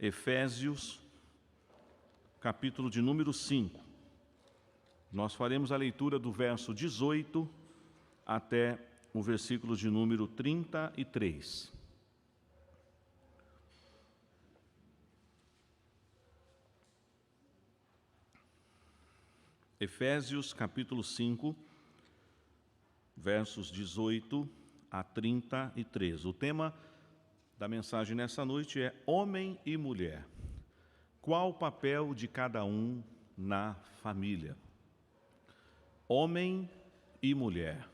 Efésios, capítulo de número 5. Nós faremos a leitura do verso 18 até o versículo de número 33. Efésios, capítulo 5, versos 18 a 33. O tema da mensagem nessa noite é homem e mulher. Qual o papel de cada um na família? Homem e mulher.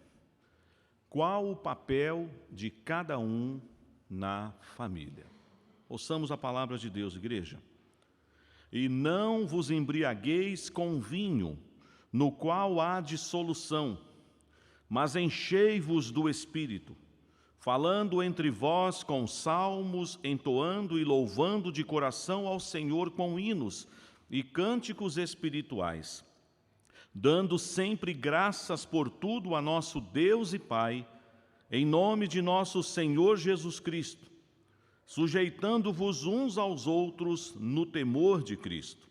Qual o papel de cada um na família? Ouçamos a palavra de Deus, igreja. E não vos embriagueis com vinho, no qual há dissolução, mas enchei-vos do Espírito, falando entre vós com salmos, entoando e louvando de coração ao Senhor com hinos e cânticos espirituais, dando sempre graças por tudo a nosso Deus e Pai, em nome de nosso Senhor Jesus Cristo, sujeitando-vos uns aos outros no temor de Cristo.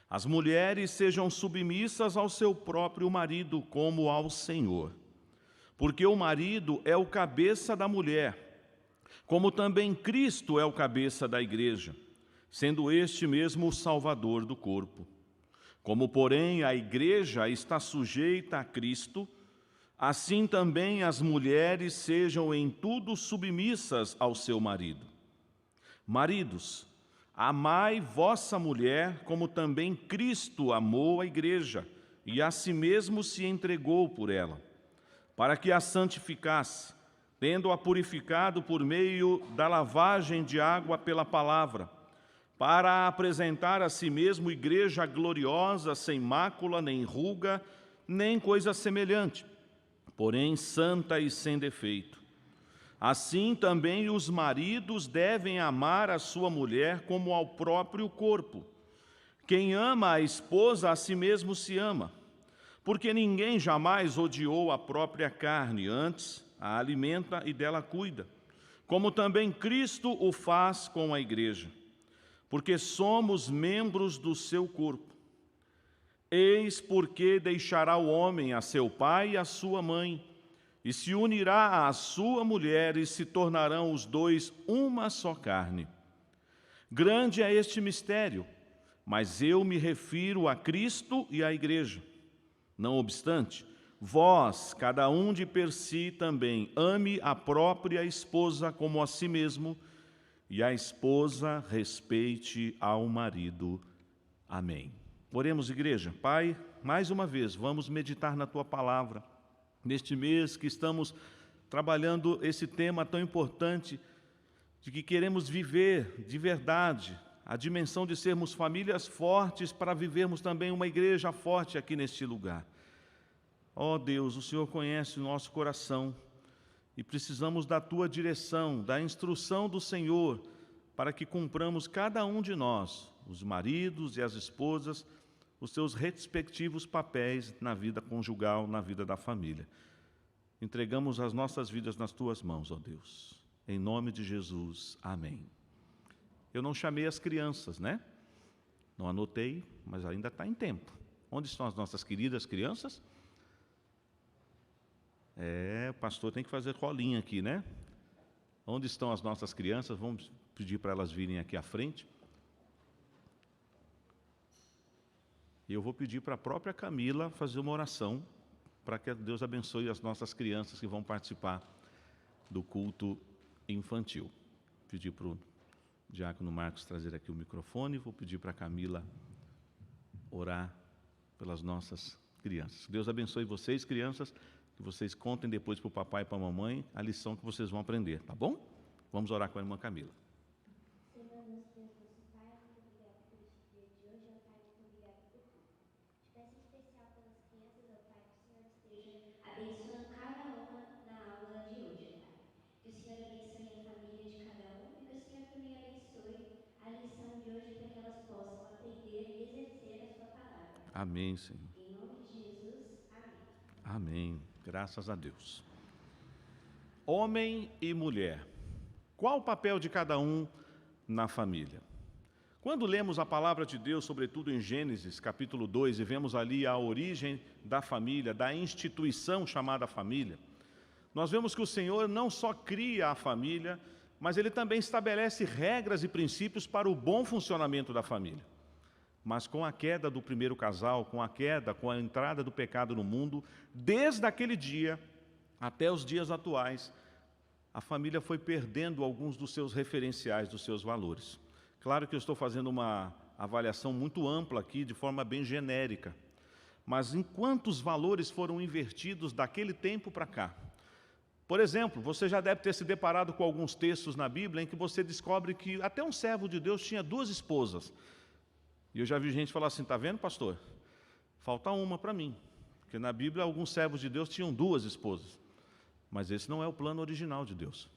As mulheres sejam submissas ao seu próprio marido como ao Senhor, porque o marido é o cabeça da mulher, como também Cristo é o cabeça da igreja, sendo este mesmo o Salvador do corpo. Como, porém, a igreja está sujeita a Cristo, assim também as mulheres sejam em tudo submissas ao seu marido. Maridos, amai vossa mulher, como também Cristo amou a igreja, e a si mesmo se entregou por ela, para que a santificasse, tendo-a purificado por meio da lavagem de água pela palavra, para a apresentar a si mesmo igreja gloriosa, sem mácula, nem ruga, nem coisa semelhante, porém santa e sem defeito. Assim também os maridos devem amar a sua mulher como ao próprio corpo. Quem ama a esposa, a si mesmo se ama, porque ninguém jamais odiou a própria carne, antes a alimenta e dela cuida, como também Cristo o faz com a igreja, porque somos membros do seu corpo. Eis porque deixará o homem a seu pai e a sua mãe, e se unirá à sua mulher, e se tornarão os dois uma só carne. Grande é este mistério, mas eu me refiro a Cristo e à igreja. Não obstante, vós, cada um de per si também, ame a própria esposa como a si mesmo, e a esposa respeite ao marido. Amém. Oremos, igreja. Pai, mais uma vez, vamos meditar na Tua palavra, neste mês que estamos trabalhando esse tema tão importante, de que queremos viver de verdade a dimensão de sermos famílias fortes para vivermos também uma igreja forte aqui neste lugar. Ó Deus, o Senhor conhece o nosso coração e precisamos da Tua direção, da instrução do Senhor, para que cumpramos cada um de nós, os maridos e as esposas, os seus respectivos papéis na vida conjugal, na vida da família. Entregamos as nossas vidas nas Tuas mãos, ó Deus. Em nome de Jesus, amém. Eu não chamei as crianças, né? Não anotei, mas ainda está em tempo. Onde estão as nossas queridas crianças? O pastor tem que fazer colinha aqui, né? Onde estão as nossas crianças? Vamos pedir para elas virem aqui à frente. E eu vou pedir para a própria Camila fazer uma oração para que Deus abençoe as nossas crianças que vão participar do culto infantil. Vou pedir para o diácono Marcos trazer aqui o microfone, vou pedir para a Camila orar pelas nossas crianças. Deus abençoe vocês, crianças, que vocês contem depois para o papai e para a mamãe a lição que vocês vão aprender, tá bom? Vamos orar com a irmã Camila. Amém, Senhor. Em nome de Jesus, amém. Amém. Graças a Deus. Homem e mulher. Qual o papel de cada um na família? Quando lemos a palavra de Deus, sobretudo em Gênesis, capítulo 2, e vemos ali a origem da família, da instituição chamada família, nós vemos que o Senhor não só cria a família, mas Ele também estabelece regras e princípios para o bom funcionamento da família. Mas com a queda do primeiro casal, com a entrada do pecado no mundo, desde aquele dia até os dias atuais, a família foi perdendo alguns dos seus referenciais, dos seus valores. Claro que eu estou fazendo uma avaliação muito ampla aqui, de forma bem genérica. Mas enquanto os valores foram invertidos daquele tempo para cá. Por exemplo, você já deve ter se deparado com alguns textos na Bíblia em que você descobre que até um servo de Deus tinha 2 esposas. E eu já vi gente falar assim, está vendo, pastor? Falta uma para mim. Porque na Bíblia alguns servos de Deus tinham 2 esposas. Mas esse não é o plano original de Deus.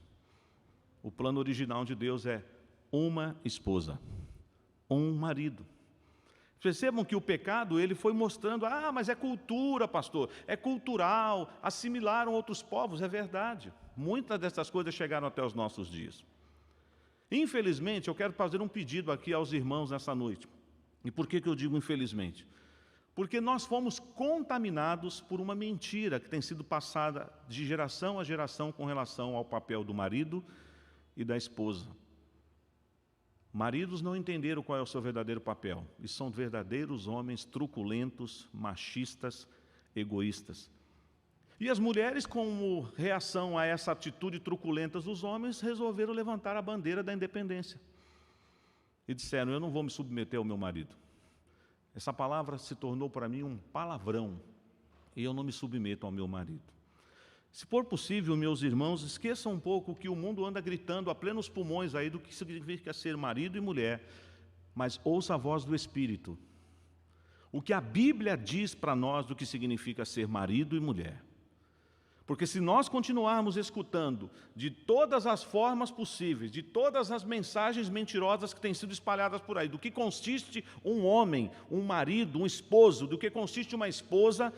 O plano original de Deus é uma esposa, um marido. Percebam que o pecado, ele foi mostrando, mas é cultura, pastor, é cultural, assimilaram outros povos, é verdade. Muitas dessas coisas chegaram até os nossos dias. Infelizmente, eu quero fazer um pedido aqui aos irmãos nessa noite. E por que eu digo infelizmente? Porque nós fomos contaminados por uma mentira que tem sido passada de geração a geração com relação ao papel do marido e da esposa. Maridos não entenderam qual é o seu verdadeiro papel, e são verdadeiros homens truculentos, machistas, egoístas. E as mulheres, como reação a essa atitude truculenta dos homens, resolveram levantar a bandeira da independência. E disseram, eu não vou me submeter ao meu marido. Essa palavra se tornou para mim um palavrão, e eu não me submeto ao meu marido. Se for possível, meus irmãos, esqueçam um pouco o que o mundo anda gritando a plenos pulmões aí do que significa ser marido e mulher, mas ouça a voz do Espírito. O que a Bíblia diz para nós do que significa ser marido e mulher. Porque se nós continuarmos escutando de todas as formas possíveis, de todas as mensagens mentirosas que têm sido espalhadas por aí, do que consiste um homem, um marido, um esposo, do que consiste uma esposa,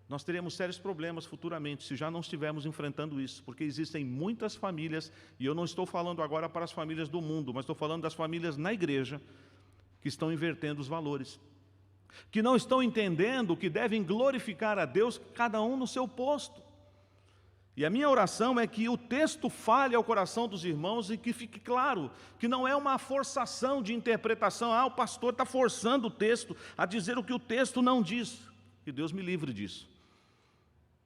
nós teremos sérios problemas futuramente, se já não estivermos enfrentando isso, porque existem muitas famílias, e eu não estou falando agora para as famílias do mundo, mas estou falando das famílias na igreja, que estão invertendo os valores, que não estão entendendo que devem glorificar a Deus, cada um no seu posto. E a minha oração é que o texto fale ao coração dos irmãos e que fique claro que não é uma forçação de interpretação, o pastor está forçando o texto a dizer o que o texto não diz, que Deus me livre disso.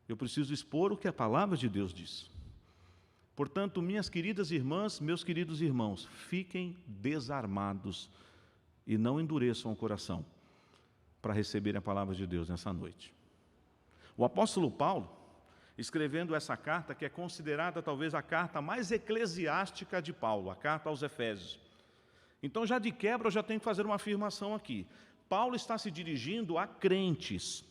Eu preciso expor o que a palavra de Deus diz. Portanto, minhas queridas irmãs, meus queridos irmãos, fiquem desarmados e não endureçam o coração para receberem a palavra de Deus nessa noite. O apóstolo Paulo, escrevendo essa carta, que é considerada talvez a carta mais eclesiástica de Paulo, a carta aos Efésios. Então, já de quebra, eu já tenho que fazer uma afirmação aqui. Paulo está se dirigindo a crentes.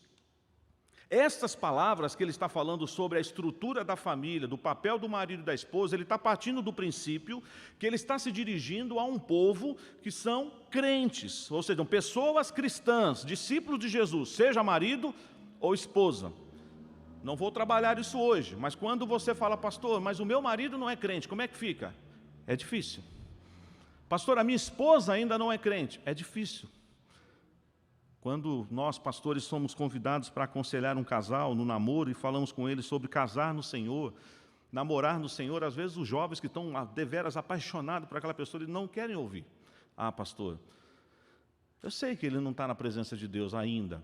Estas palavras que ele está falando sobre a estrutura da família, do papel do marido e da esposa, ele está partindo do princípio que ele está se dirigindo a um povo que são crentes, ou seja, pessoas cristãs, discípulos de Jesus, seja marido ou esposa. Não vou trabalhar isso hoje, mas quando você fala, pastor, mas o meu marido não é crente, como é que fica? É difícil. Pastor, a minha esposa ainda não é crente, é difícil. Quando nós, pastores, somos convidados para aconselhar um casal no namoro e falamos com eles sobre casar no Senhor, namorar no Senhor, às vezes os jovens que estão deveras apaixonados por aquela pessoa, eles não querem ouvir. Pastor, eu sei que ele não está na presença de Deus ainda,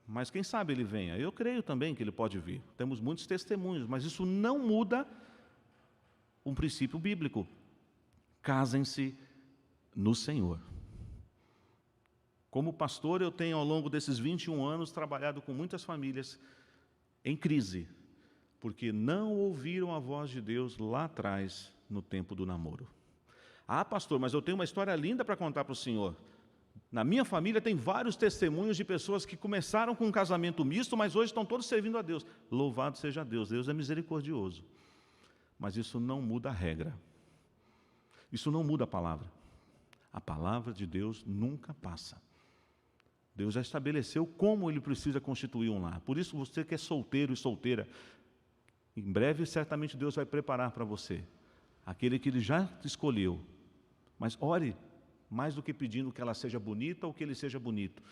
mas quem sabe ele venha. Eu creio também que ele pode vir. Temos muitos testemunhos, mas isso não muda um princípio bíblico. Casem-se no Senhor. Como pastor, eu tenho, ao longo desses 21 anos, trabalhado com muitas famílias em crise, porque não ouviram a voz de Deus lá atrás, no tempo do namoro. Pastor, mas eu tenho uma história linda para contar para o senhor. Na minha família tem vários testemunhos de pessoas que começaram com um casamento misto, mas hoje estão todos servindo a Deus. Louvado seja Deus, Deus é misericordioso. Mas isso não muda a regra. Isso não muda a palavra. A palavra de Deus nunca passa. Deus já estabeleceu como Ele precisa constituir um lar. Por isso, você que é solteiro e solteira, em breve, certamente, Deus vai preparar para você aquele que Ele já escolheu. Mas ore mais do que pedindo que ela seja bonita ou que ele seja bonito,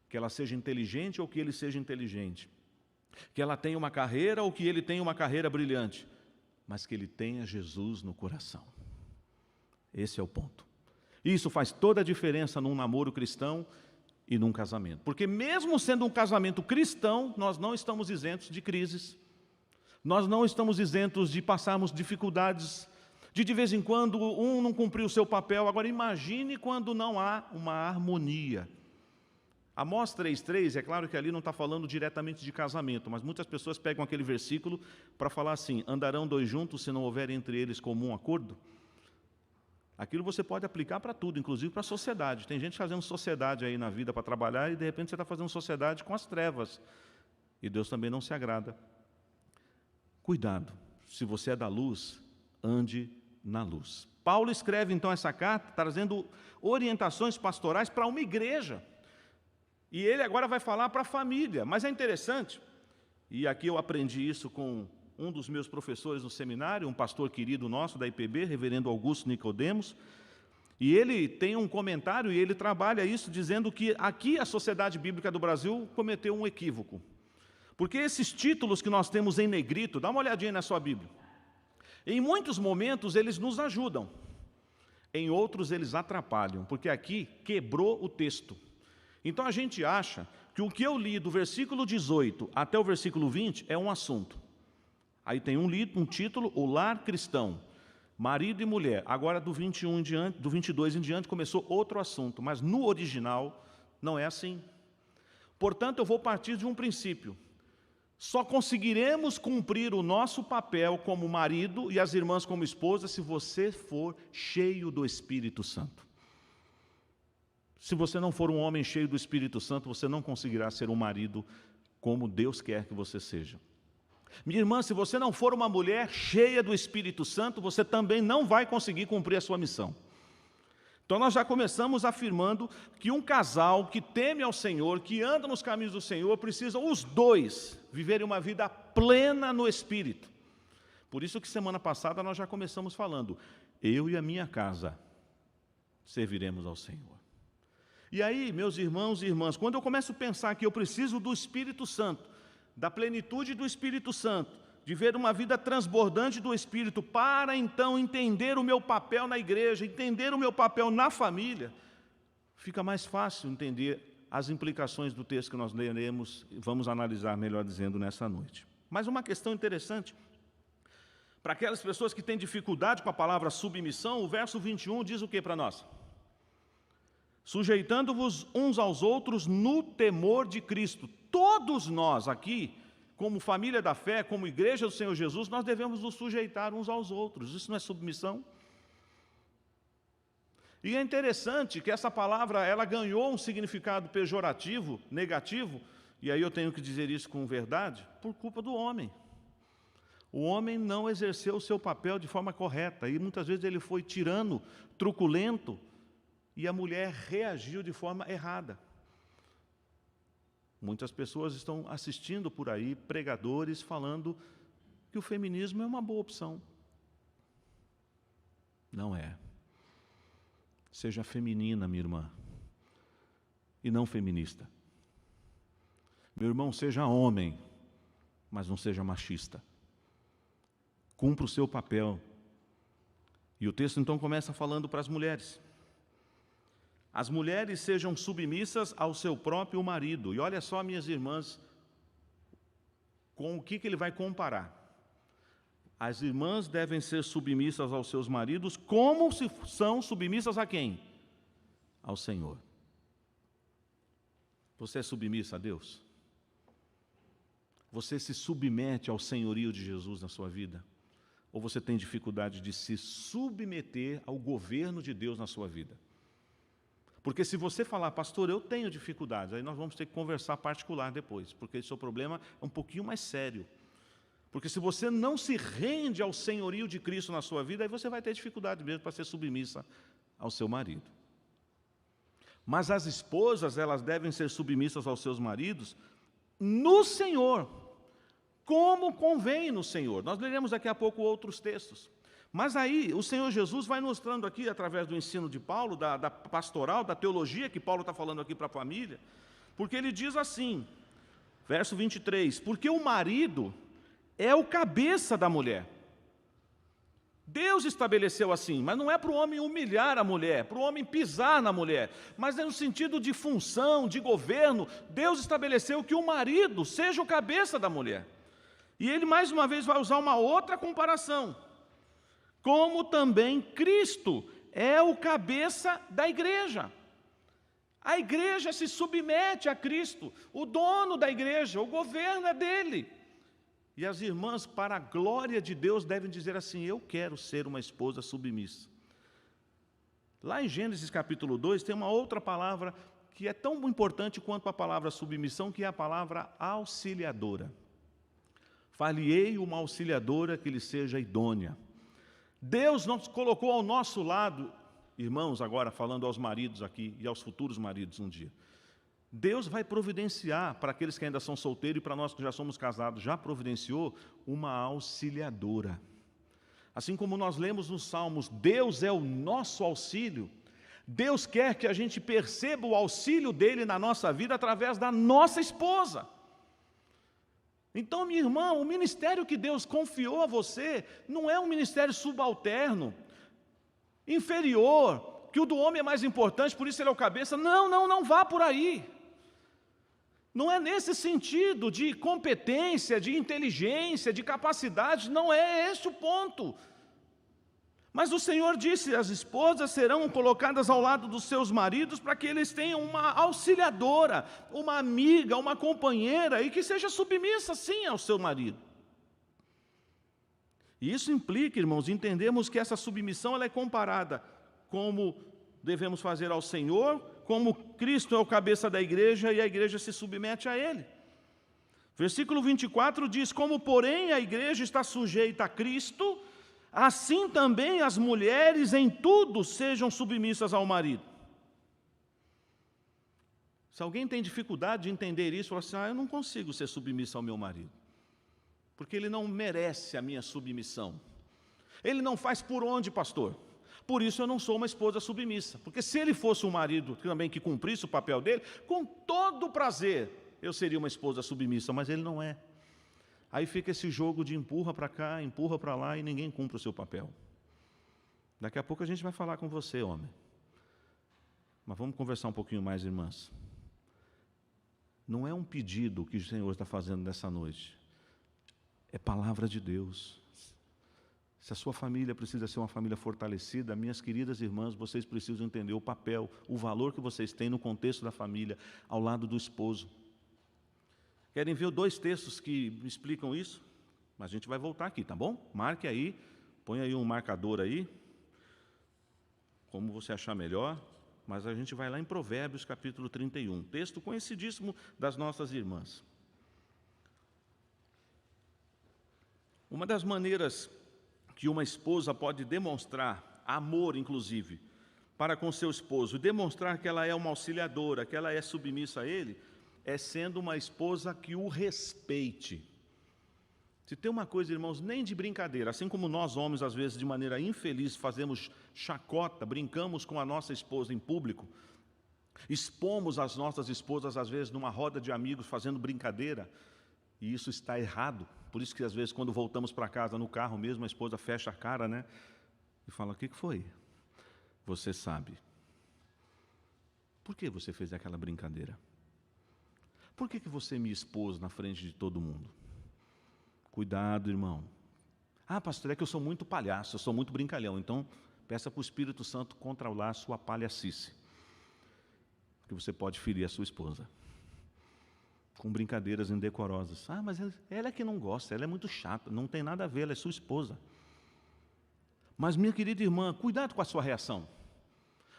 que ela seja inteligente ou que ele seja inteligente, que ela tenha uma carreira ou que ele tenha uma carreira brilhante, mas que ele tenha Jesus no coração. Esse é o ponto. Isso faz toda a diferença num namoro cristão e num casamento. Porque mesmo sendo um casamento cristão, nós não estamos isentos de crises. Nós não estamos isentos de passarmos dificuldades, de vez em quando um não cumprir o seu papel. Agora imagine quando não há uma harmonia. Amós 3,3, é claro que ali não está falando diretamente de casamento, mas muitas pessoas pegam aquele versículo para falar assim: andarão dois juntos se não houver entre eles comum acordo? Aquilo você pode aplicar para tudo, inclusive para a sociedade. Tem gente fazendo sociedade aí na vida para trabalhar e de repente você está fazendo sociedade com as trevas. E Deus também não se agrada. Cuidado, se você é da luz, ande na luz. Paulo escreve então essa carta trazendo orientações pastorais para uma igreja. E ele agora vai falar para a família. Mas é interessante, e aqui eu aprendi isso com um dos meus professores no seminário, um pastor querido nosso da IPB, reverendo Augusto Nicodemos, e ele tem um comentário e ele trabalha isso dizendo que aqui a Sociedade Bíblica do Brasil cometeu um equívoco. Porque esses títulos que nós temos em negrito, dá uma olhadinha na sua Bíblia, em muitos momentos eles nos ajudam, em outros eles atrapalham, porque aqui quebrou o texto. Então a gente acha que o que eu li do versículo 18 até o versículo 20 é um assunto. Aí tem um título, o lar cristão, marido e mulher. Agora do 21 em diante, do 22 em diante começou outro assunto, mas no original não é assim. Portanto, eu vou partir de um princípio. Só conseguiremos cumprir o nosso papel como marido e as irmãs como esposa se você for cheio do Espírito Santo. Se você não for um homem cheio do Espírito Santo, você não conseguirá ser um marido como Deus quer que você seja. Minha irmã, se você não for uma mulher cheia do Espírito Santo, você também não vai conseguir cumprir a sua missão. Então nós já começamos afirmando que um casal que teme ao Senhor, que anda nos caminhos do Senhor, precisam os dois viverem uma vida plena no Espírito. Por isso que semana passada nós já começamos falando, eu e a minha casa serviremos ao Senhor. E aí, meus irmãos e irmãs, quando eu começo a pensar que eu preciso do Espírito Santo, da plenitude do Espírito Santo, de ver uma vida transbordante do Espírito, para então entender o meu papel na igreja, entender o meu papel na família, fica mais fácil entender as implicações do texto que nós leremos e vamos analisar, melhor dizendo, nessa noite. Mas uma questão interessante, para aquelas pessoas que têm dificuldade com a palavra submissão, o verso 21 diz o que para nós? Sujeitando-vos uns aos outros no temor de Cristo. Todos nós aqui, como família da fé, como igreja do Senhor Jesus, nós devemos nos sujeitar uns aos outros. Isso não é submissão? E é interessante que essa palavra, ela ganhou um significado pejorativo, negativo, e aí eu tenho que dizer isso com verdade, por culpa do homem. O homem não exerceu o seu papel de forma correta, e muitas vezes ele foi tirano, truculento, e a mulher reagiu de forma errada. Muitas pessoas estão assistindo por aí, pregadores, falando que o feminismo é uma boa opção. Não é. Seja feminina, minha irmã, e não feminista. Meu irmão, seja homem, mas não seja machista. Cumpra o seu papel. E o texto então começa falando para as mulheres. As mulheres sejam submissas ao seu próprio marido. E olha só, minhas irmãs, com o que ele vai comparar. As irmãs devem ser submissas aos seus maridos, como se são submissas a quem? Ao Senhor. Você é submissa a Deus? Você se submete ao senhorio de Jesus na sua vida? Ou você tem dificuldade de se submeter ao governo de Deus na sua vida? Porque se você falar, pastor, eu tenho dificuldades, aí nós vamos ter que conversar particular depois, porque o seu problema é um pouquinho mais sério. Porque se você não se rende ao senhorio de Cristo na sua vida, aí você vai ter dificuldade mesmo para ser submissa ao seu marido. Mas as esposas, elas devem ser submissas aos seus maridos no Senhor, como convém no Senhor. Nós leremos daqui a pouco outros textos. Mas aí o Senhor Jesus vai mostrando aqui, através do ensino de Paulo, da pastoral, da teologia que Paulo está falando aqui para a família, porque ele diz assim, verso 23, porque o marido é o cabeça da mulher. Deus estabeleceu assim, mas não é para o homem humilhar a mulher, para o homem pisar na mulher, mas é no sentido de função, de governo. Deus estabeleceu que o marido seja o cabeça da mulher. E ele mais uma vez vai usar uma outra comparação, como também Cristo é o cabeça da igreja. A igreja se submete a Cristo, o dono da igreja, o governo é dele. E as irmãs, para a glória de Deus, devem dizer assim, eu quero ser uma esposa submissa. Lá em Gênesis capítulo 2, tem uma outra palavra que é tão importante quanto a palavra submissão, que é a palavra auxiliadora. Far-lhe-ei uma auxiliadora que lhe seja idônea. Deus nos colocou ao nosso lado, irmãos, agora falando aos maridos aqui e aos futuros maridos um dia. Deus vai providenciar, para aqueles que ainda são solteiros e para nós que já somos casados, já providenciou uma auxiliadora. Assim como nós lemos nos Salmos, Deus é o nosso auxílio. Deus quer que a gente perceba o auxílio dele na nossa vida através da nossa esposa. Então, minha irmã, o ministério que Deus confiou a você não é um ministério subalterno, inferior, que o do homem é mais importante, por isso ele é o cabeça. Não vá por aí. Não é nesse sentido de competência, de inteligência, de capacidade, não é esse o ponto. Mas o Senhor disse, as esposas serão colocadas ao lado dos seus maridos para que eles tenham uma auxiliadora, uma amiga, uma companheira e que seja submissa sim ao seu marido. E isso implica, irmãos, entendermos que essa submissão ela é comparada como devemos fazer ao Senhor, como Cristo é o cabeça da igreja e a igreja se submete a Ele. Versículo 24 diz, como porém a igreja está sujeita a Cristo, assim também as mulheres em tudo sejam submissas ao marido. Se alguém tem dificuldade de entender isso, fala assim, eu não consigo ser submissa ao meu marido, porque ele não merece a minha submissão. Ele não faz por onde, pastor? Por isso eu não sou uma esposa submissa, porque se ele fosse um marido também que cumprisse o papel dele, com todo prazer eu seria uma esposa submissa, mas ele não é. Aí fica esse jogo de empurra para cá, empurra para lá e ninguém cumpre o seu papel. Daqui a pouco a gente vai falar com você, homem. Mas vamos conversar um pouquinho mais, irmãs. Não é um pedido que o Senhor está fazendo nessa noite. É palavra de Deus. Se a sua família precisa ser uma família fortalecida, minhas queridas irmãs, vocês precisam entender o papel, o valor que vocês têm no contexto da família, ao lado do esposo. Querem ver 2 textos que explicam isso? Mas a gente vai voltar aqui, tá bom? Marque aí, põe aí um marcador aí, como você achar melhor, mas a gente vai lá em Provérbios capítulo 31, texto conhecidíssimo das nossas irmãs. Uma das maneiras que uma esposa pode demonstrar amor, inclusive, para com seu esposo, e demonstrar que ela é uma auxiliadora, que ela é submissa a ele, é sendo uma esposa que o respeite. Se tem uma coisa, irmãos, nem de brincadeira, assim como nós homens, às vezes, de maneira infeliz, fazemos chacota, brincamos com a nossa esposa em público, expomos as nossas esposas, às vezes, numa roda de amigos, fazendo brincadeira, e isso está errado. Por isso que, às vezes, quando voltamos para casa, no carro mesmo, a esposa fecha a cara, né? E fala, o que foi? Você sabe. Por que você fez aquela brincadeira? Por que você me expôs na frente de todo mundo? Cuidado, irmão. Ah, pastor, é que eu sou muito palhaço, eu sou muito brincalhão. Então, peça para o Espírito Santo controlar a sua palhacice. Porque você pode ferir a sua esposa com brincadeiras indecorosas. Ah, mas ela é que não gosta, ela é muito chata. Não tem nada a ver, ela é sua esposa. Mas, minha querida irmã, cuidado com a sua reação.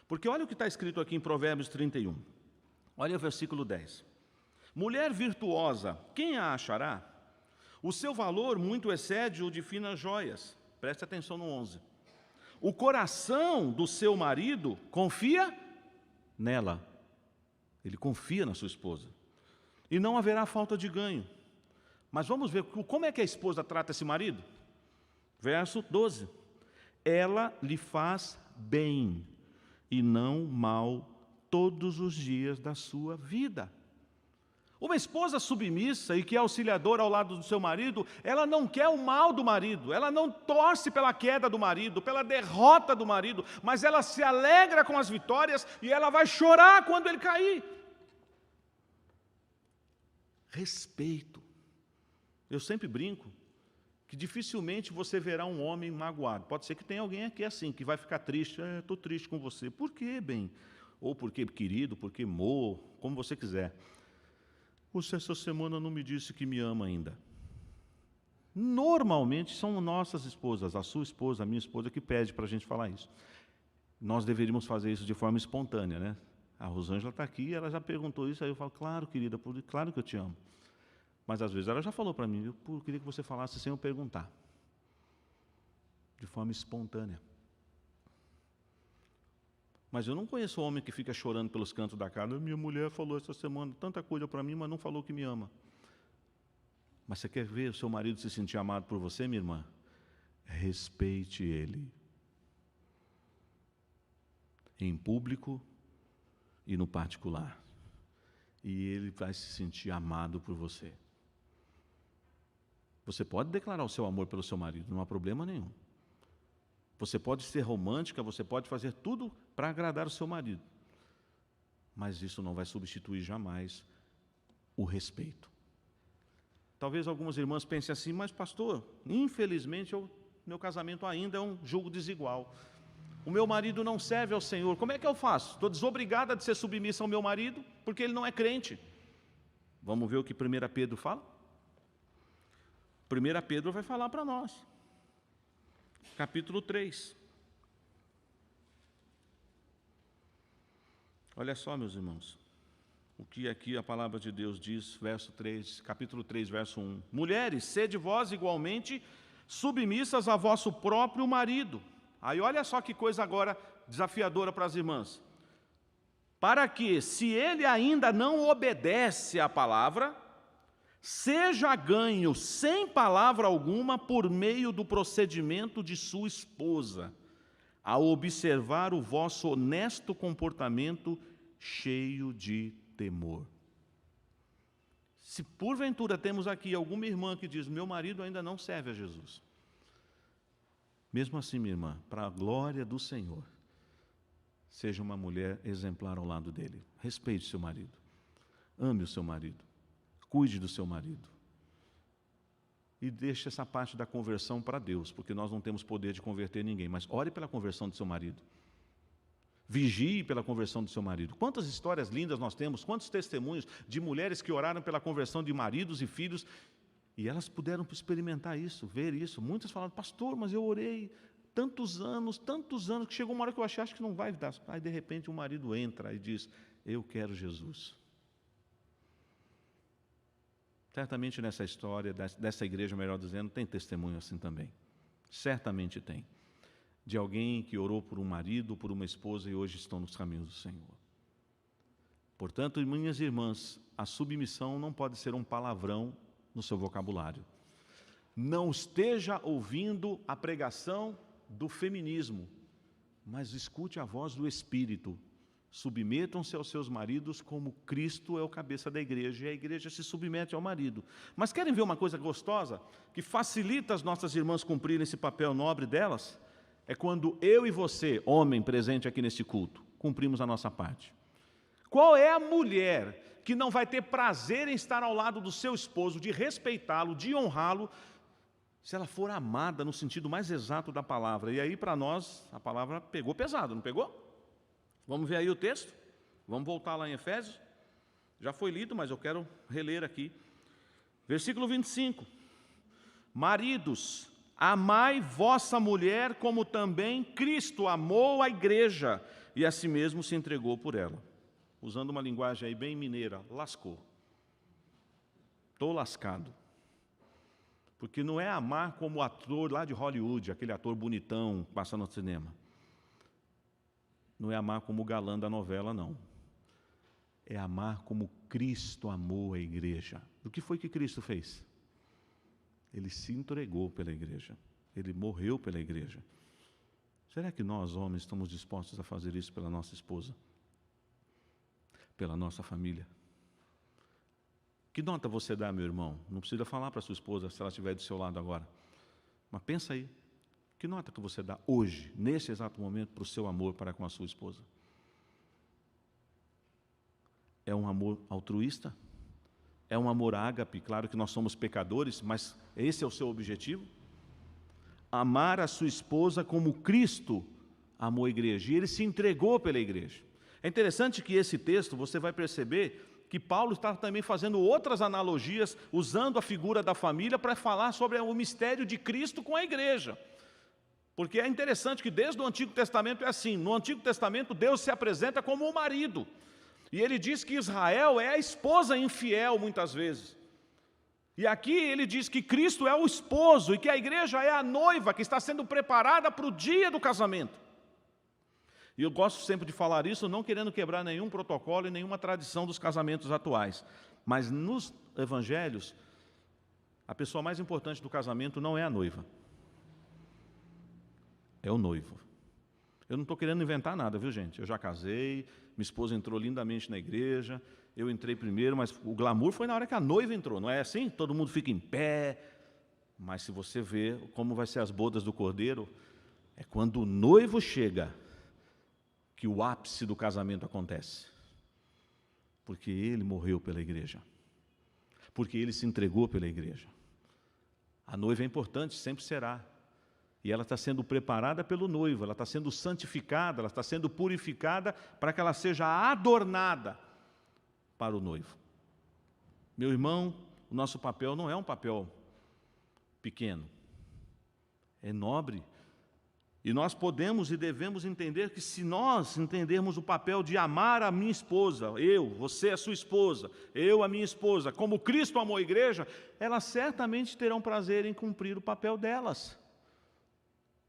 Porque olha o que está escrito aqui em Provérbios 31. Olha o versículo 10. Mulher virtuosa, quem a achará? O seu valor muito excede o de finas joias. Preste atenção no 11. O coração do seu marido confia nela. Ele confia na sua esposa. E não haverá falta de ganho. Mas vamos ver como é que a esposa trata esse marido? Verso 12. ela lhe faz bem e não mal todos os dias da sua vida. Uma esposa submissa e que é auxiliadora ao lado do seu marido, ela não quer o mal do marido, ela não torce pela queda do marido, pela derrota do marido, mas ela se alegra com as vitórias e ela vai chorar quando ele cair. Respeito. Eu sempre brinco que dificilmente você verá um homem magoado. Pode ser que tenha alguém aqui assim, que vai ficar triste. Estou triste com você. Por quê, bem? Ou porque querido, porque amor, como você quiser. Você essa semana não me disse que me ama ainda. Normalmente são nossas esposas, a sua esposa, a minha esposa, que pede para a gente falar isso. Nós deveríamos fazer isso de forma espontânea, né? A Rosângela está aqui, ela já perguntou isso, aí eu falo, claro, querida, claro que eu te amo. Mas às vezes ela já falou para mim, eu queria que você falasse sem eu perguntar. De forma espontânea. Mas eu não conheço homem que fica chorando pelos cantos da casa. Minha mulher falou essa semana tanta coisa para mim, mas não falou que me ama. Mas você quer ver o seu marido se sentir amado por você, minha irmã? Respeite ele. Em público e no particular. E ele vai se sentir amado por você. Você pode declarar o seu amor pelo seu marido, não há problema nenhum. Você pode ser romântica, você pode fazer tudo para agradar o seu marido. Mas isso não vai substituir jamais o respeito. Talvez algumas irmãs pensem assim, mas pastor, infelizmente meu casamento ainda é um jogo desigual. O meu marido não serve ao Senhor, como é que eu faço? Estou desobrigada de ser submissa ao meu marido, porque ele não é crente. Vamos ver o que 1 Pedro fala? 1 Pedro vai falar para nós. Capítulo 3. Olha só, meus irmãos, o que aqui a palavra de Deus diz, verso 3, capítulo 3, verso 1. Mulheres, sede vós igualmente submissas a vosso próprio marido. Aí olha só que coisa agora desafiadora para as irmãs. Para que, se ele ainda não obedece à palavra, seja ganho sem palavra alguma por meio do procedimento de sua esposa, ao observar o vosso honesto comportamento cheio de temor. Se porventura temos aqui alguma irmã que diz, meu marido ainda não serve a Jesus. Mesmo assim, minha irmã, para a glória do Senhor, seja uma mulher exemplar ao lado dele. Respeite seu marido. Ame o seu marido. Cuide do seu marido. E deixe essa parte da conversão para Deus, porque nós não temos poder de converter ninguém, mas ore pela conversão do seu marido. Vigie pela conversão do seu marido. Quantas histórias lindas nós temos, quantos testemunhos de mulheres que oraram pela conversão de maridos e filhos, e elas puderam experimentar isso, ver isso. Muitas falaram, pastor, mas eu orei tantos anos, que chegou uma hora que eu achei, acho que não vai dar. Aí de repente o marido entra e diz, eu quero Jesus. Certamente nessa história, dessa igreja, melhor dizendo, tem testemunho assim também. Certamente tem. De alguém que orou por um marido, por uma esposa e hoje estão nos caminhos do Senhor. Portanto, minhas irmãs, a submissão não pode ser um palavrão no seu vocabulário. Não esteja ouvindo a pregação do feminismo, mas escute a voz do Espírito. Submetam-se aos seus maridos como Cristo é o cabeça da igreja, e a igreja se submete ao marido. Mas querem ver uma coisa gostosa, que facilita as nossas irmãs cumprirem esse papel nobre delas? É quando eu e você, homem presente aqui neste culto, cumprimos a nossa parte. Qual é a mulher que não vai ter prazer em estar ao lado do seu esposo, de respeitá-lo, de honrá-lo, se ela for amada no sentido mais exato da palavra? E aí para nós, a palavra pegou pesado, não pegou? Vamos ver aí o texto? Vamos voltar lá em Efésios? Já foi lido, mas eu quero reler aqui. Versículo 25. Maridos, amai vossa mulher como também Cristo amou a igreja e a si mesmo se entregou por ela. Usando uma linguagem aí bem mineira, lascou. Estou lascado. Porque não é amar como o ator lá de Hollywood, aquele ator bonitão passando no cinema. Não é amar como o galã da novela, não. É amar como Cristo amou a igreja. O que foi que Cristo fez? Ele se entregou pela igreja. Ele morreu pela igreja. Será que nós, homens, estamos dispostos a fazer isso pela nossa esposa? Pela nossa família? Que nota você dá, meu irmão? Não precisa falar para sua esposa se ela estiver do seu lado agora. Mas pensa aí. Que nota que você dá hoje, nesse exato momento, para o seu amor para com a sua esposa? É um amor altruísta? É um amor ágape? Claro que nós somos pecadores, mas esse é o seu objetivo? Amar a sua esposa como Cristo amou a igreja. E Ele se entregou pela igreja. É interessante que esse texto, você vai perceber que Paulo está também fazendo outras analogias, usando a figura da família para falar sobre o mistério de Cristo com a igreja. Porque é interessante que desde o Antigo Testamento é assim. No Antigo Testamento Deus se apresenta como o marido. E Ele diz que Israel é a esposa infiel muitas vezes. E aqui Ele diz que Cristo é o esposo e que a igreja é a noiva que está sendo preparada para o dia do casamento. E eu gosto sempre de falar isso, não querendo quebrar nenhum protocolo e nenhuma tradição dos casamentos atuais. Mas nos evangelhos, a pessoa mais importante do casamento não é a noiva. É o noivo. Eu não estou querendo inventar nada, viu, gente? Eu já casei, minha esposa entrou lindamente na igreja, eu entrei primeiro, mas o glamour foi na hora que a noiva entrou, não é assim? Todo mundo fica em pé. Mas se você vê como vai ser as bodas do Cordeiro, é quando o noivo chega que o ápice do casamento acontece. Porque ele morreu pela igreja. Porque ele se entregou pela igreja. A noiva é importante, sempre será. E ela está sendo preparada pelo noivo, ela está sendo santificada, ela está sendo purificada para que ela seja adornada para o noivo. Meu irmão, o nosso papel não é um papel pequeno. É nobre. E nós podemos e devemos entender que se nós entendermos o papel de amar a minha esposa, eu, você a sua esposa, eu a minha esposa, como Cristo amou a igreja, elas certamente terão prazer em cumprir o papel delas.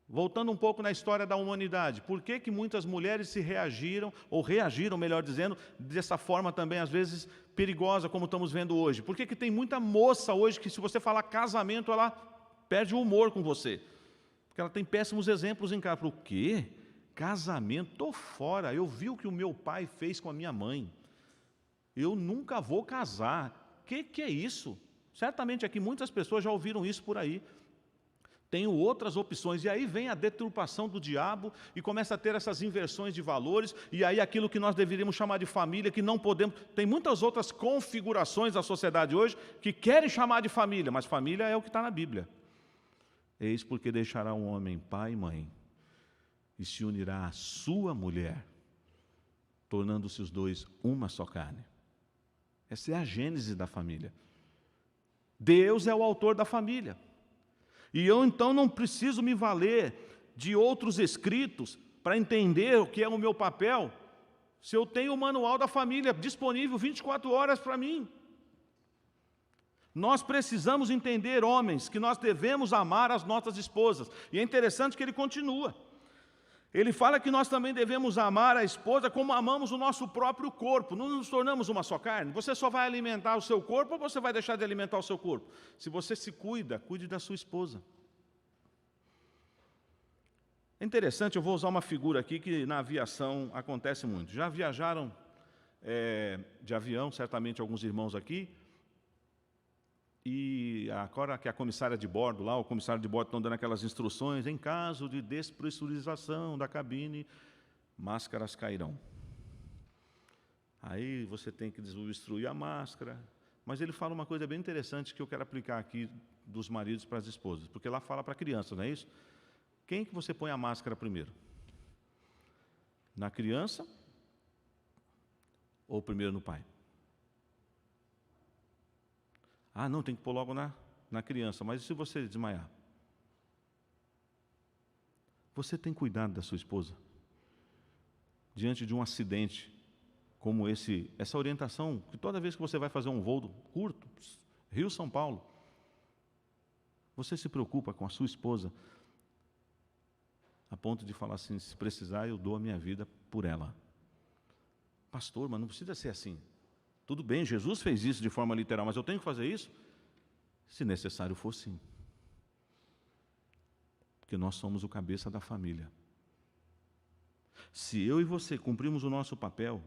Voltando um pouco na história da humanidade, por que que muitas mulheres se reagiram, ou reagiram, melhor dizendo, dessa forma também, às vezes, perigosa, como estamos vendo hoje? Por que que tem muita moça hoje que, se você falar casamento, ela perde o humor com você? Porque ela tem péssimos exemplos em casa. O quê? Casamento? Estou fora. Eu vi o que o meu pai fez com a minha mãe. Eu nunca vou casar. Que é isso? Certamente aqui muitas pessoas já ouviram isso por aí. Tenho outras opções. E aí vem a deturpação do diabo e começa a ter essas inversões de valores. E aí aquilo que nós deveríamos chamar de família, que não podemos... Tem muitas outras configurações da sociedade hoje que querem chamar de família, mas família é o que está na Bíblia. Eis porque deixará um homem pai e mãe, e se unirá à sua mulher, tornando-se os dois uma só carne. Essa é a gênese da família. Deus é o autor da família. E eu então não preciso me valer de outros escritos para entender o que é o meu papel, se eu tenho o manual da família disponível 24 horas para mim. Nós precisamos entender, homens, que nós devemos amar as nossas esposas. E é interessante que ele continua. Ele fala que nós também devemos amar a esposa como amamos o nosso próprio corpo. Não nos tornamos uma só carne. Você só vai alimentar o seu corpo ou você vai deixar de alimentar o seu corpo? Se você se cuida, cuide da sua esposa. É interessante, eu vou usar uma figura aqui que na aviação acontece muito. Já viajaram de avião, certamente alguns irmãos aqui. E agora que a comissária de bordo lá, o comissário de bordo estão dando aquelas instruções, em caso de despressurização da cabine, máscaras cairão. Aí você tem que desobstruir a máscara. Mas ele fala uma coisa bem interessante que eu quero aplicar aqui dos maridos para as esposas, porque lá fala para crianças, não é isso? Quem que você põe a máscara primeiro? Na criança ou primeiro no pai? Ah, não, tem que pôr logo na criança. Mas e se você desmaiar? Você tem cuidado da sua esposa? Diante de um acidente como essa orientação, que toda vez que você vai fazer um voo curto, Rio-São Paulo, você se preocupa com a sua esposa, a ponto de falar assim, se precisar, eu dou a minha vida por ela. Pastor, mas não precisa ser assim. Tudo bem, Jesus fez isso de forma literal, mas eu tenho que fazer isso? Se necessário for, sim. Porque nós somos o cabeça da família. Se eu e você cumprirmos o nosso papel,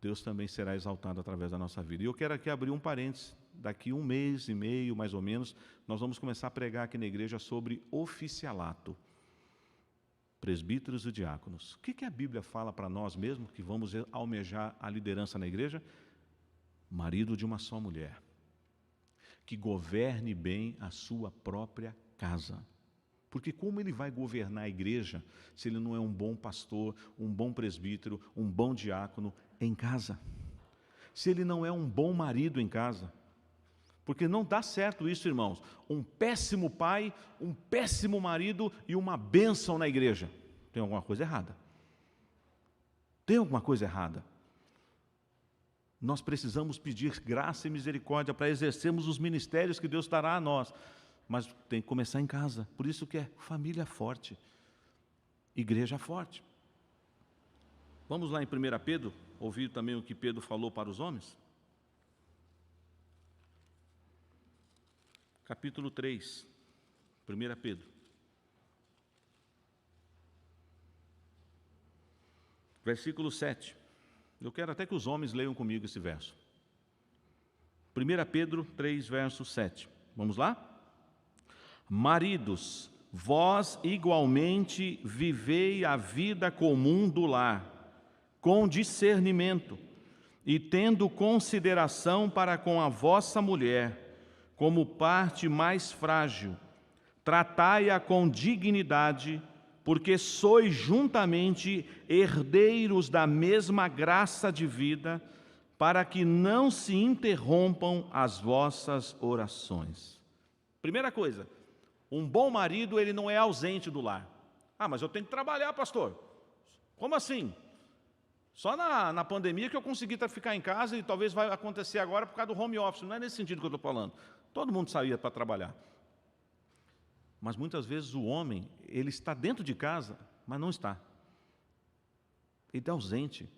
Deus também será exaltado através da nossa vida. E eu quero aqui abrir um parênteses. Daqui 1 mês e meio, mais ou menos, nós vamos começar a pregar aqui na igreja sobre oficialato. Presbíteros e diáconos. O que a Bíblia fala para nós mesmos que vamos almejar a liderança na igreja? Marido de uma só mulher, que governe bem a sua própria casa. Porque como ele vai governar a igreja se ele não é um bom pastor, um bom presbítero, um bom diácono em casa? Se ele não é um bom marido em casa? Porque não dá certo isso, irmãos. Um péssimo pai, um péssimo marido e uma bênção na igreja. Tem alguma coisa errada. Tem alguma coisa errada. Nós precisamos pedir graça e misericórdia para exercermos os ministérios que Deus dará a nós. Mas tem que começar em casa. Por isso que é família forte, igreja forte. Vamos lá em 1 Pedro, ouvir também o que Pedro falou para os homens? Capítulo 3, 1 Pedro. Versículo 7. Eu quero até que os homens leiam comigo esse verso. 1 Pedro 3, verso 7. Vamos lá? Maridos, vós igualmente vivei a vida comum do lar, com discernimento, e tendo consideração para com a vossa mulher, como parte mais frágil, tratai-a com dignidade, porque sois juntamente herdeiros da mesma graça de vida, para que não se interrompam as vossas orações. Primeira coisa, um bom marido, ele não é ausente do lar. Ah, mas eu tenho que trabalhar, pastor. Como assim? Só na pandemia que eu consegui ficar em casa e talvez vai acontecer agora por causa do home office. Não é nesse sentido que eu estou falando. Todo mundo saía para trabalhar. Mas muitas vezes o homem, ele está dentro de casa, mas não está. Ele é ausente.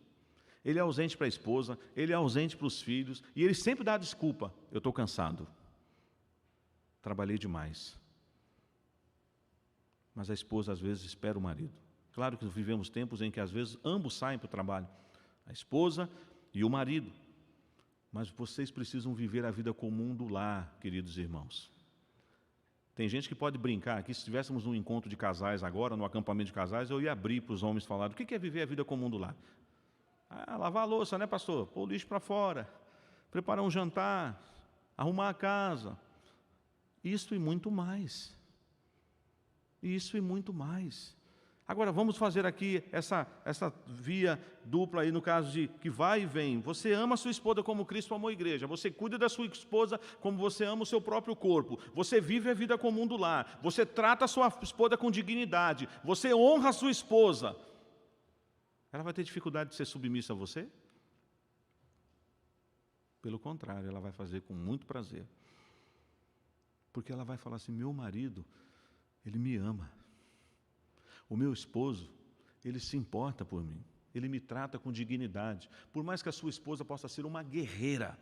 Ele é ausente para a esposa, ele é ausente para os filhos, e ele sempre dá a desculpa: eu estou cansado. Trabalhei demais. Mas a esposa às vezes espera o marido. Claro que vivemos tempos em que às vezes ambos saem para o trabalho, a esposa e o marido. Mas vocês precisam viver a vida comum do lar, queridos irmãos. Tem gente que pode brincar aqui, se estivéssemos num encontro de casais agora, no acampamento de casais, eu ia abrir para os homens falar: o que é viver a vida comum do lar? Ah, lavar a louça, né, pastor? Pôr o lixo para fora, preparar um jantar, arrumar a casa. Isso e muito mais. Isso e muito mais. Agora, vamos fazer aqui essa via dupla aí, no caso de que vai e vem. Você ama a sua esposa como Cristo amou a igreja. Você cuida da sua esposa como você ama o seu próprio corpo. Você vive a vida comum do lar. Você trata a sua esposa com dignidade. Você honra a sua esposa. Ela vai ter dificuldade de ser submissa a você? Pelo contrário, ela vai fazer com muito prazer. Porque ela vai falar assim: meu marido, ele me ama. O meu esposo, ele se importa por mim. Ele me trata com dignidade. Por mais que a sua esposa possa ser uma guerreira,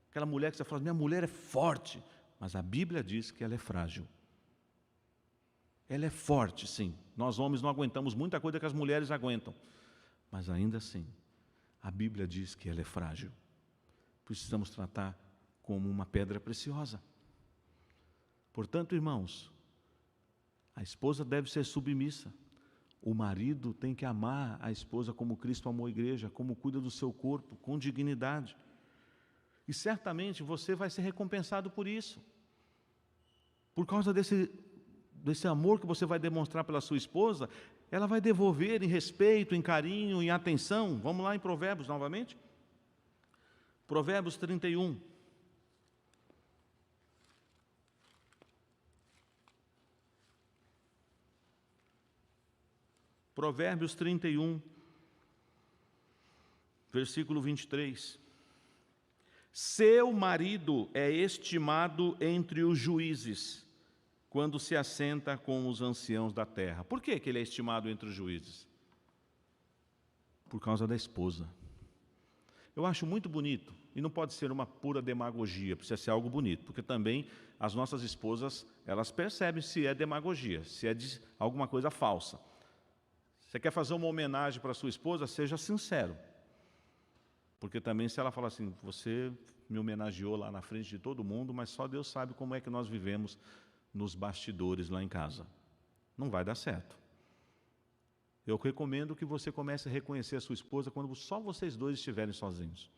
aquela mulher que você fala: minha mulher é forte, mas a Bíblia diz que ela é frágil. Ela é forte, sim. Nós homens não aguentamos muita coisa que as mulheres aguentam. Mas ainda assim, a Bíblia diz que ela é frágil. Precisamos tratar como uma pedra preciosa. Portanto, irmãos, a esposa deve ser submissa. O marido tem que amar a esposa como Cristo amou a igreja, como cuida do seu corpo, com dignidade. E certamente você vai ser recompensado por isso. Por causa desse amor que você vai demonstrar pela sua esposa, ela vai devolver em respeito, em carinho, em atenção. Vamos lá em Provérbios novamente? Provérbios 31. Provérbios 31, versículo 23. Seu marido é estimado entre os juízes, quando se assenta com os anciãos da terra. Por que ele é estimado entre os juízes? Por causa da esposa. Eu acho muito bonito, e não pode ser uma pura demagogia, precisa ser algo bonito, porque também as nossas esposas, elas percebem se é demagogia, se é alguma coisa falsa. Você quer fazer uma homenagem para sua esposa? Seja sincero. Porque também se ela falar assim, você me homenageou lá na frente de todo mundo, mas só Deus sabe como é que nós vivemos nos bastidores lá em casa. Não vai dar certo. Eu recomendo que você comece a reconhecer a sua esposa quando só vocês dois estiverem sozinhos.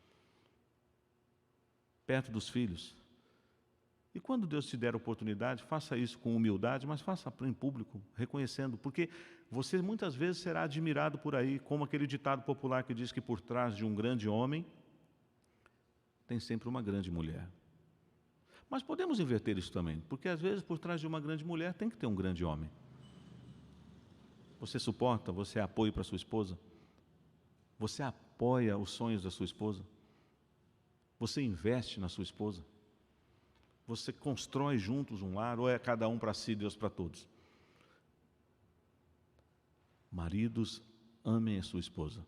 Perto dos filhos. E quando Deus te der a oportunidade, faça isso com humildade, mas faça em público, reconhecendo, porque você muitas vezes será admirado por aí, como aquele ditado popular que diz que por trás de um grande homem tem sempre uma grande mulher. Mas podemos inverter isso também, porque às vezes por trás de uma grande mulher tem que ter um grande homem. Você suporta, você é apoio para sua esposa? Você apoia os sonhos da sua esposa? Você investe na sua esposa? Você constrói juntos um lar ou é cada um para si, Deus para todos? Maridos, amem a sua esposa.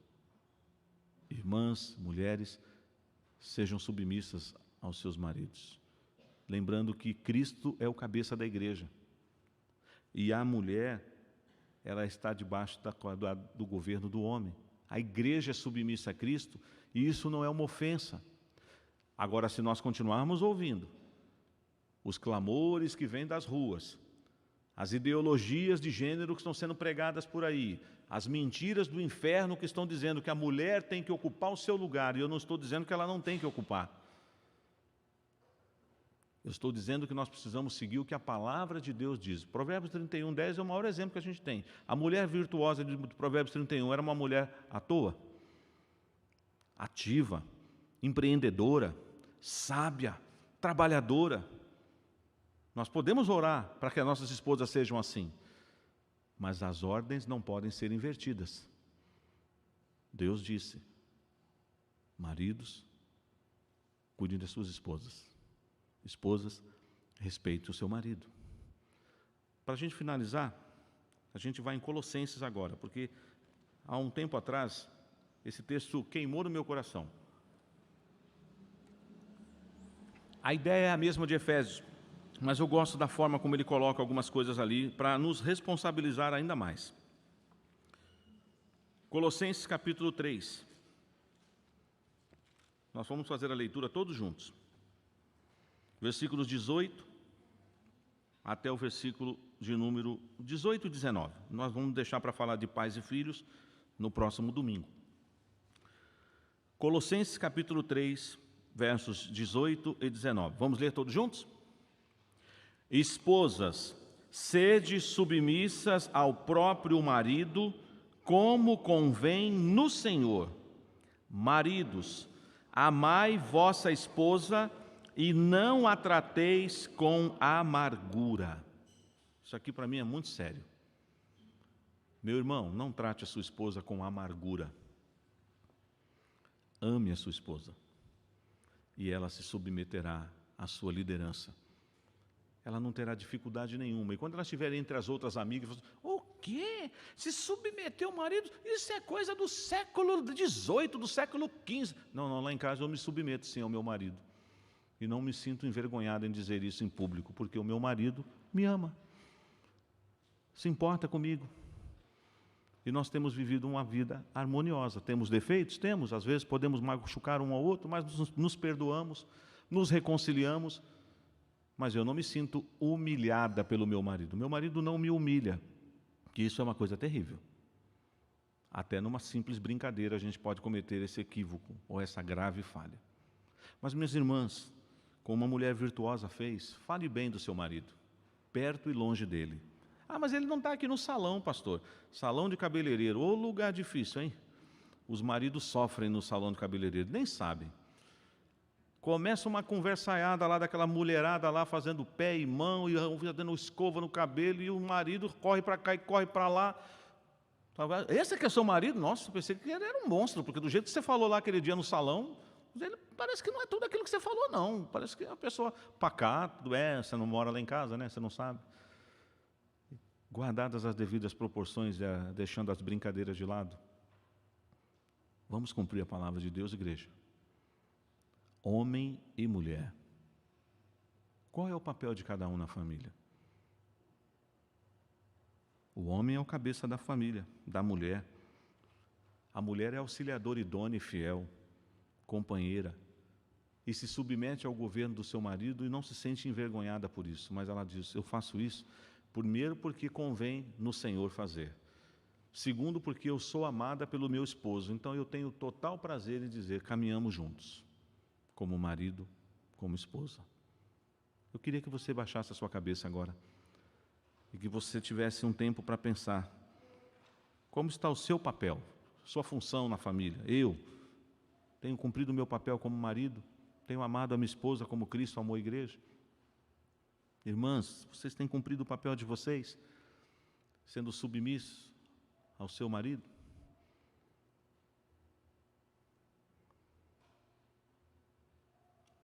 Irmãs, mulheres, sejam submissas aos seus maridos. Lembrando que Cristo é o cabeça da igreja. E a mulher, ela está debaixo do governo do homem. A igreja é submissa a Cristo e isso não é uma ofensa. Agora, se nós continuarmos ouvindo os clamores que vêm das ruas, as ideologias de gênero que estão sendo pregadas por aí, as mentiras do inferno que estão dizendo que a mulher tem que ocupar o seu lugar, e eu não estou dizendo que ela não tem que ocupar. Eu estou dizendo que nós precisamos seguir o que a palavra de Deus diz. Provérbios 31, 10 é o maior exemplo que a gente tem. A mulher virtuosa de Provérbios 31 era uma mulher à toa, ativa, empreendedora, sábia, trabalhadora. Nós podemos orar para que as nossas esposas sejam assim, mas as ordens não podem ser invertidas. Deus disse, maridos, cuidem das suas esposas. Esposas, respeite o seu marido. Para a gente finalizar, a gente vai em Colossenses agora, porque há um tempo atrás, esse texto queimou no meu coração. A ideia é a mesma de Efésios, mas eu gosto da forma como ele coloca algumas coisas ali para nos responsabilizar ainda mais. Colossenses capítulo 3. Nós vamos fazer a leitura todos juntos. Versículos 18 até o versículo de número 18 e 19. Nós vamos deixar para falar de pais e filhos no próximo domingo. Colossenses capítulo 3, versos 18 e 19. Vamos ler todos juntos? Esposas, sede submissas ao próprio marido, como convém no Senhor. Maridos, amai vossa esposa e não a trateis com amargura. Isso aqui para mim é muito sério. Meu irmão, não trate a sua esposa com amargura. Ame a sua esposa e ela se submeterá à sua liderança. Ela não terá dificuldade nenhuma. E quando ela estiver entre as outras amigas, ela fala, o quê? Se submeter ao marido? Isso é coisa do século XVIII, do século XV. Não, lá em casa eu me submeto sim ao meu marido. E não me sinto envergonhado em dizer isso em público, porque o meu marido me ama. Se importa comigo. E nós temos vivido uma vida harmoniosa. Temos defeitos? Temos. Às vezes podemos machucar um ao outro, mas nos perdoamos, nos reconciliamos. Mas eu não me sinto humilhada pelo meu marido. Meu marido não me humilha, que isso é uma coisa terrível. Até numa simples brincadeira a gente pode cometer esse equívoco ou essa grave falha. Mas, minhas irmãs, como uma mulher virtuosa fez, fale bem do seu marido, perto e longe dele. Ah, mas ele não está aqui no salão, pastor. Salão de cabeleireiro, ô lugar difícil, hein? Os maridos sofrem no salão de cabeleireiro, nem sabem. Começa uma conversaiada lá daquela mulherada lá fazendo pé e mão e dando escova no cabelo e o marido corre para cá e corre para lá. Esse que é seu marido? Nossa, pensei que ele era um monstro, porque do jeito que você falou lá aquele dia no salão, ele parece que não é tudo aquilo que você falou, não. Parece que é uma pessoa pacata, você não mora lá em casa, né? Você não sabe. Guardadas as devidas proporções, deixando as brincadeiras de lado. Vamos cumprir a palavra de Deus, igreja. Homem e mulher. Qual é o papel de cada um na família? O homem é o cabeça da família, da mulher. A mulher é auxiliadora idônea e fiel, companheira, e se submete ao governo do seu marido e não se sente envergonhada por isso, mas ela diz: eu faço isso, primeiro, porque convém no Senhor fazer. Segundo, porque eu sou amada pelo meu esposo, então eu tenho total prazer em dizer: caminhamos juntos, como marido, como esposa. Eu queria que você baixasse a sua cabeça agora e que você tivesse um tempo para pensar: como está o seu papel, sua função na família? Eu tenho cumprido o meu papel como marido? Tenho amado a minha esposa como Cristo amou a igreja? Irmãs, vocês têm cumprido o papel de vocês, sendo submissos ao seu marido?